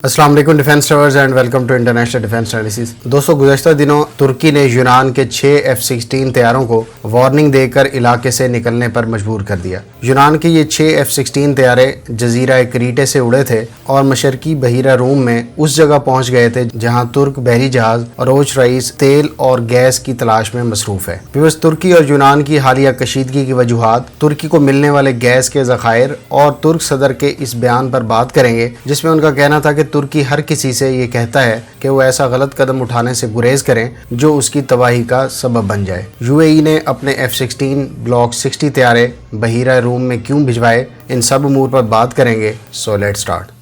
अस्सलाम वालेकुम defence lovers and welcome to international defence analysis. दोस्तों, गुज़श्ता दिनों तुर्की ने यूनान के 6 F-16 तैयारों को वार्निंग देकर इलाके से निकलने पर मजबूर कर दिया। यूनान के ये 6 F-16 तैयारे जजीरा क्रीटे से उड़े थे और मशरकी बहीरा रूम में उस जगह पहुंच गए थे जहां तुर्क बहरी जहाज रोच रईस तेल और गैस की तलाश में मसरूफ है। व्यूअर्स, तुर्की और यूनान की हालिया कशीदगी की वजूहात, तुर्की को मिलने वाले गैस के ज़खायर और तुर्क सदर के इस बयान पर बात करेंगे जिसमें उनका कहना था कि तुर्की हर किसी से ये कहता है कि वो ऐसा गलत कदम उठाने से गुरेज करें जो उसकी तबाही का सबब बन जाए। यूएई ने अपने F-16 ब्लॉक 60 तैयारे बहीरा रूम में क्यों भिजवाए, इन सब अमूर पर बात करेंगे। So let's start.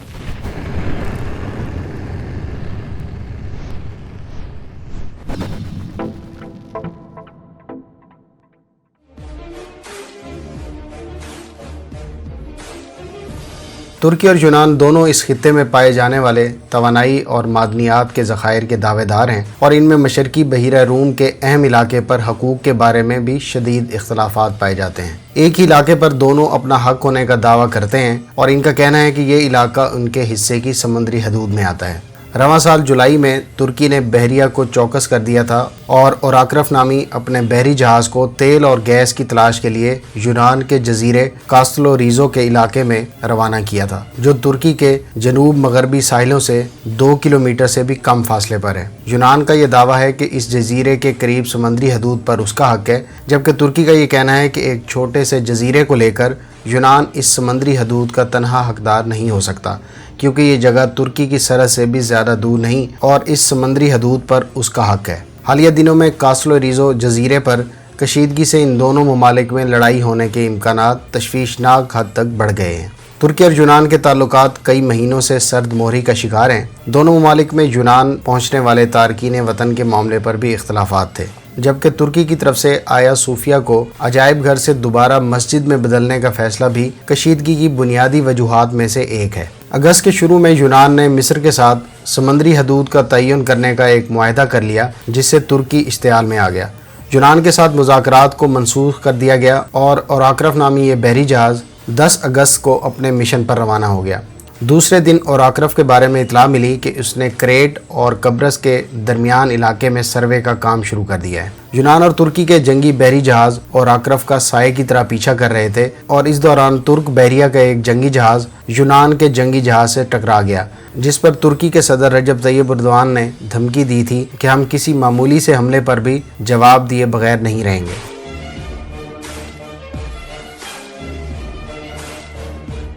तुर्की और यूनान दोनों इस खित्ते में पाए जाने वाले तवानाई और मादनियात के ज़खायर के दावेदार हैं और इनमें मशरकी बहीरा रूम के अहम इलाके पर हकूक़ के बारे में भी शदीद इख्तलाफात पाए जाते हैं। एक ही इलाके पर दोनों अपना हक होने का दावा करते हैं और इनका कहना है कि ये इलाका उनके हिस्से की समुद्री हदूद में आता है। रवां साल जुलाई में तुर्की ने बहरिया को चौकस कर दिया था और ओराक्रफ नामी अपने बहरी जहाज़ को तेल और गैस की तलाश के लिए यूनान के जजीरे कास्टलो रीजो के इलाके में रवाना किया था, जो तुर्की के जनूब मगरबी साहिलों से 2 किलोमीटर से भी कम फासले पर है। यूनान का यह दावा है कि इस जजीरे के करीब समुद्री हदूद पर उसका हक है, जबकि तुर्की का ये कहना है कि एक छोटे से जजीरे को लेकर यूनान इस समुद्री हदूद का तनहा हकदार नहीं हो सकता, क्योंकि ये जगह तुर्की की सरहद से भी ज़्यादा दूर नहीं और इस समुद्री हदूद पर उसका हक है। हालिया दिनों में कास्लो रीजो जजीरे पर कशीदगी से इन दोनों ममालिक में लड़ाई होने के इम्कानात तशवीशनाक हद तक बढ़ गए हैं। तुर्की और यूनान के ताल्लुकात कई महीनों से सर्द मोहरी का शिकार हैं। दोनों ममालिक में यूनान पहुँचने वाले तारकीन वतन के मामले पर भी इख्तलाफात थे, जबकि तुर्की की तरफ से आया सूफिया को अजायब घर से दोबारा मस्जिद में बदलने का फैसला भी कशीदगी की बुनियादी वजूहात में से एक है। अगस्त के शुरू में यूनान ने मिस्र के साथ समुद्री हदूद का तयन करने का एक मुआहदा कर लिया, जिससे तुर्की इश्तियाल में आ गया। यूनान के साथ मुज़ाकरात को मनसूख कर दिया गया और ओराक्रफ नामी ये बहरी जहाज़ 10 अगस्त को अपने मिशन पर रवाना हो गया। दूसरे दिन ओराक्रफ के बारे में इतला मिली कि उसने क्रेट और कब्रस के दरमियान इलाके में सर्वे का काम शुरू कर दिया है। यूनान और तुर्की के जंगी बहरी जहाज़ ओराक्रफ का साए की तरह पीछा कर रहे थे और इस दौरान तुर्क बहरिया का एक जंगी जहाज़ यूनान के जंगी जहाज़ से टकरा गया, जिस पर तुर्की के सदर रजब तैयब एर्दोगान ने धमकी दी थी कि हम किसी मामूली से हमले पर भी जवाब दिए बगैर नहीं रहेंगे।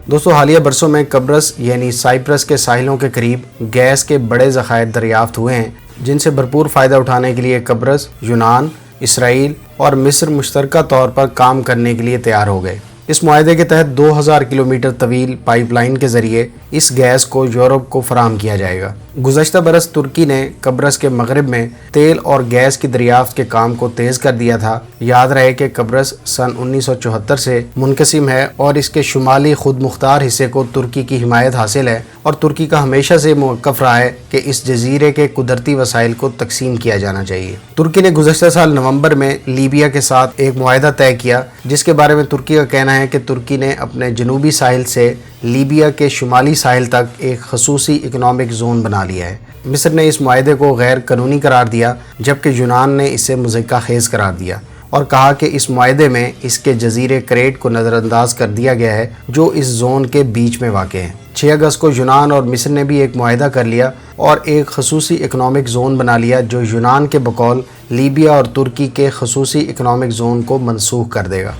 दोस्तों, हालिया बरसों में कब्रस यानी साइप्रस के साहिलों के करीब गैस के बड़े ज़खायर दरियाफ्त हुए हैं, जिनसे भरपूर फ़ायदा उठाने के लिए कब्रस, यूनान, इसराइल और मिस्र मुश्तरका तौर पर काम करने के लिए तैयार हो गए। इस मुआहदे के तहत 2000 किलोमीटर तवील पाइपलाइन के ज़रिए इस गैस को यूरोप को फराहम किया जाएगा। गुज़श्ता बरस तुर्की ने कब्रस के मगरब में तेल और गैस की दरियाफ्त के काम को तेज़ कर दिया था। याद रहे कि कब्रस सन 1974 से मुनकसिम है और इसके शुमाली खुद मुख्तार हिस्से को तुर्की की हिमायत हासिल है और तुर्की का हमेशा से मौक़िफ़ रहा है कि इस जजीरे के कुदरती वसाइल को तकसीम किया जाना चाहिए। तुर्की ने गुज़श्ता साल नवंबर में लीबिया के साथ एक मुआहदा तय किया, जिसके बारे में तुर्की का कहना है कि तुर्की ने अपने जनूबी साहिल से लीबिया के शुमाली साहिल तक एक खसूसी इकनॉमिक जोन बना लिया है। मिस्र ने इस मुआहदे को गैर कानूनी करार दिया, जबकि यूनान ने इसे मुज़क्का खेज़ करार दिया और कहा कि इस मुआहदे में इसके जजीरे क्रेट को नज़रअंदाज कर दिया गया है, जो इस जोन के बीच में वाक़ है। 6 अगस्त को यूनान और मिस्र ने भी एक मुआहदा कर लिया और एक खसूसी इकनॉमिक जोन बना लिया, जो यूनान के बकौल लीबिया और तुर्की के खसूसी इकनॉमिक जोन को मनसूख कर देगा।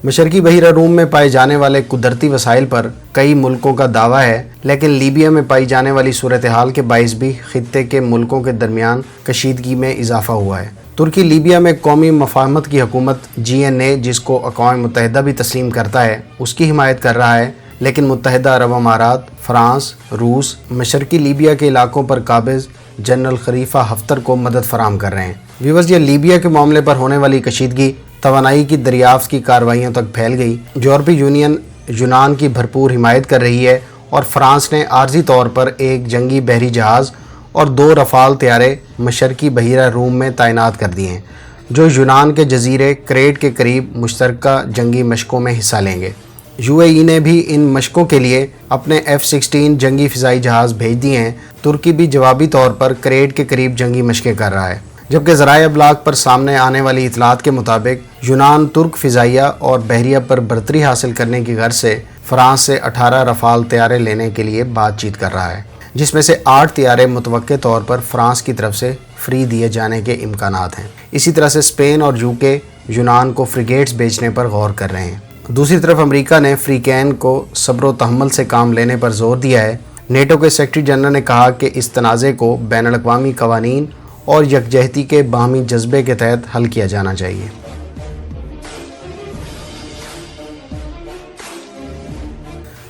मशरकी बहीरा रूम में पाए जाने वाले कुदरती वसाइल पर कई मुल्कों का दावा है, लेकिन लीबिया में पाई जाने वाली सूरत हाल के बाइस भी खित्ते के मुल्कों के दरमियान कशीदगी में इजाफा हुआ है। तुर्की लीबिया में कौमी मफाहमत की हुकूमत GNA, जिसको अक़वाम मुत्तहिदा भी तस्लीम करता है, उसकी हिमायत कर रहा है, लेकिन मुत्तहिदा अरब अमारात, फ्रांस, रूस मशरकी लीबिया के इलाकों पर काबिज़ जनरल खलीफा हफ्तर को मदद फराहम कर रहे हैं। व्यूअर्स, ये लीबिया के मामले पर होने वाली कशीदगी तवानाई की दरियाफ्त की कार्रवाइयों तक फैल गई। यूरोपीय यूनियन यूनान की भरपूर हिमायत कर रही है और फ्रांस ने आर्जी तौर पर एक जंगी बहरी जहाज़ और 2 रफ़ाल तैयारे मशरकी बहीरा रूम में तैनात कर दिए हैं, जो यूनान के जजीरे क्रेट के करीब मुश्तरका जंगी मशकों में हिस्सा लेंगे। UAE نے بھی ان مشقوں کے لیے اپنے F-16 جنگی فضائی جہاز بھیج دیے ہیں۔ ترکی بھی جوابی طور پر کریٹ کے قریب جنگی مشقیں کر رہا ہے، جبکہ ذرائع ابلاغ پر سامنے آنے والی اطلاعات کے مطابق یونان ترک فضائیہ اور بحریہ پر برتری حاصل کرنے کی غرض سے فرانس سے 18 رفال طیارے لینے کے لیے بات چیت کر رہا ہے، جس میں سے 8 طیارے متوقع طور پر فرانس کی طرف سے فری دیے جانے کے امکانات ہیں۔ اسی طرح سے اسپین اور UK یونان کو فریگیٹس بیچنے پر غور کر رہے ہیں۔ دوسری طرف امریکہ نے فریقین کو صبر و تحمل سے کام لینے پر زور دیا ہے۔ نیٹو کے سیکرٹری جنرل نے کہا کہ اس تنازع کو بین الاقوامی قوانین اور یکجہتی کے باہمی جذبے کے تحت حل کیا جانا چاہیے۔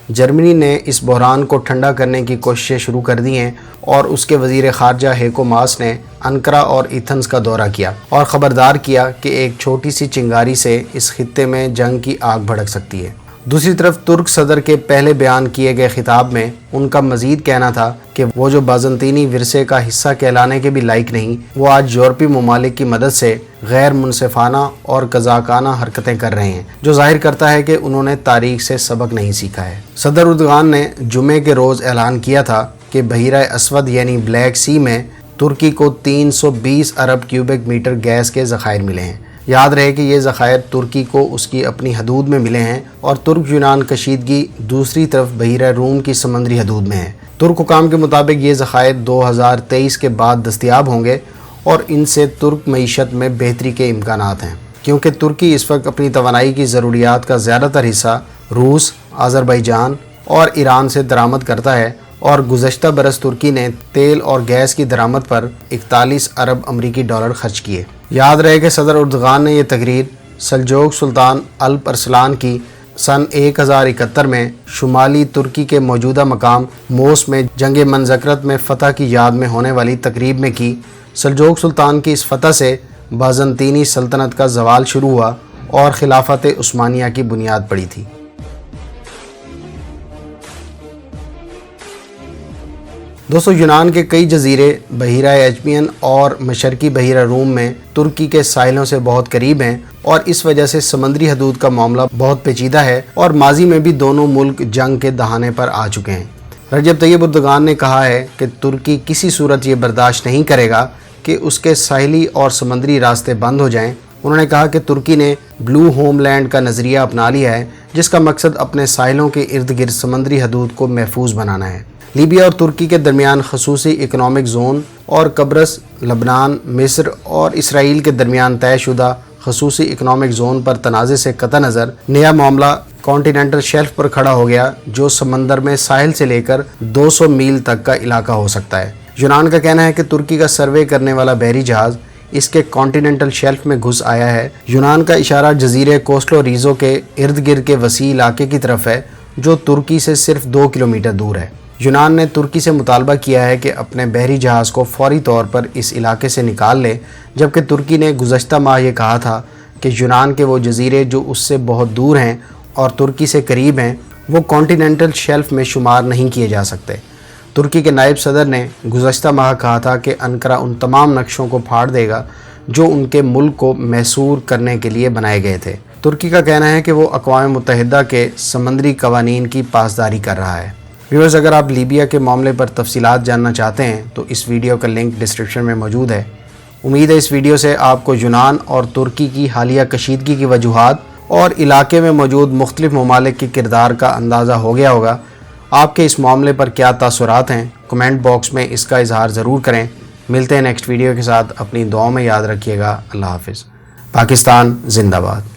جرمنی نے اس بحران کو ٹھنڈا کرنے کی کوششیں شروع کر دی ہیں اور اس کے وزیر خارجہ ہیکو ماس نے انقرہ اور ایتھنز کا دورہ کیا اور خبردار کیا کہ ایک چھوٹی سی چنگاری سے اس خطے میں جنگ کی آگ بھڑک سکتی ہے۔ دوسری طرف ترک صدر کے پہلے بیان کیے گئے خطاب میں ان کا مزید کہنا تھا کہ وہ جو بازنطینی ورثے کا حصہ کہلانے کے بھی لائق نہیں، وہ آج یورپی ممالک کی مدد سے غیر منصفانہ اور قزاقانہ حرکتیں کر رہے ہیں، جو ظاہر کرتا ہے کہ انہوں نے تاریخ سے سبق نہیں سیکھا ہے۔ صدر اردوغان نے جمعے کے روز اعلان کیا تھا کہ بحیرہ اسود یعنی بلیک سی میں ترکی کو 320 ارب کیوبک میٹر گیس کے ذخائر ملے ہیں۔ یاد رہے کہ یہ ذخائر ترکی کو اس کی اپنی حدود میں ملے ہیں اور ترک یونان کشیدگی دوسری طرف بحیرہ روم کی سمندری حدود میں ہے۔ ترک حکام کے مطابق یہ ذخائر 2023 کے بعد دستیاب ہوں گے اور ان سے ترک معیشت میں بہتری کے امکانات ہیں، کیونکہ ترکی اس وقت اپنی توانائی کی ضروریات کا زیادہ تر حصہ روس، آذربائیجان اور ایران سے درآمد کرتا ہے، اور گزشتہ برس ترکی نے تیل اور گیس کی درآمد پر 41 ارب امریکی ڈالر خرچ کیے۔ یاد رہے کہ صدر اردوغان نے یہ تقریر سلجوق سلطان الپ ارسلان کی سن 1071 میں شمالی ترکی کے موجودہ مقام موس میں جنگ منزکرت میں فتح کی یاد میں ہونے والی تقریب میں کی۔ سلجوق سلطان کی اس فتح سے بازنطینی سلطنت کا زوال شروع ہوا اور خلافت عثمانیہ کی بنیاد پڑی تھی۔ دوستو، یونان کے کئی جزیرے بحیرہ ایجپین اور مشرقی بحیرہ روم میں ترکی کے ساحلوں سے بہت قریب ہیں اور اس وجہ سے سمندری حدود کا معاملہ بہت پیچیدہ ہے اور ماضی میں بھی دونوں ملک جنگ کے دہانے پر آ چکے ہیں۔ رجب طیب اردوغان نے کہا ہے کہ ترکی کسی صورت یہ برداشت نہیں کرے گا کہ اس کے ساحلی اور سمندری راستے بند ہو جائیں۔ انہوں نے کہا کہ ترکی نے بلو ہوم لینڈ کا نظریہ اپنا لیا ہے، جس کا مقصد اپنے ساحلوں کے ارد گرد سمندری حدود کو محفوظ بنانا ہے۔ لیبیا اور ترکی کے درمیان خصوصی اکنامک زون اور قبرص، لبنان، مصر اور اسرائیل کے درمیان طے شدہ خصوصی اکنامک زون پر تنازع سے قطع نظر نیا معاملہ کانٹیننٹل شیلف پر کھڑا ہو گیا، جو سمندر میں ساحل سے لے کر 200 میل تک کا علاقہ ہو سکتا ہے۔ یونان کا کہنا ہے کہ ترکی کا سروے کرنے والا بحری جہاز اس کے کانٹیننٹل شیلف میں گھس آیا ہے۔ یونان کا اشارہ جزیرے کوسٹلو ریزو کے ارد گرد کے وسیع علاقے کی طرف ہے، جو ترکی سے صرف 2 کلومیٹر دور ہے۔ یونان نے ترکی سے مطالبہ کیا ہے کہ اپنے بحری جہاز کو فوری طور پر اس علاقے سے نکال لے، جبکہ ترکی نے گزشتہ ماہ یہ کہا تھا کہ یونان کے وہ جزیرے جو اس سے بہت دور ہیں اور ترکی سے قریب ہیں، وہ کانٹیننٹل شیلف میں شمار نہیں کیے جا سکتے۔ ترکی کے نائب صدر نے گزشتہ ماہ کہا تھا کہ انقرہ ان تمام نقشوں کو پھاڑ دے گا جو ان کے ملک کو محصور کرنے کے لیے بنائے گئے تھے۔ ترکی کا کہنا ہے کہ وہ اقوام متحدہ کے سمندری قوانین کی پاسداری کر رہا ہے۔ ویورز، اگر آپ لیبیا کے معاملے پر تفصیلات جاننا چاہتے ہیں تو اس ویڈیو کا لنک ڈسکرپشن میں موجود ہے۔ امید ہے اس ویڈیو سے آپ کو یونان اور ترکی کی حالیہ کشیدگی کی وجوہات اور علاقے میں موجود مختلف ممالک کے کردار کا اندازہ ہو گیا ہوگا۔ آپ کے اس معاملے پر کیا تاثرات ہیں، کمنٹ باکس میں اس کا اظہار ضرور کریں۔ ملتے ہیں نیکسٹ ویڈیو کے ساتھ، اپنی دعاؤں میں یاد رکھیے گا۔ اللہ حافظ۔ پاکستان زندہ باد۔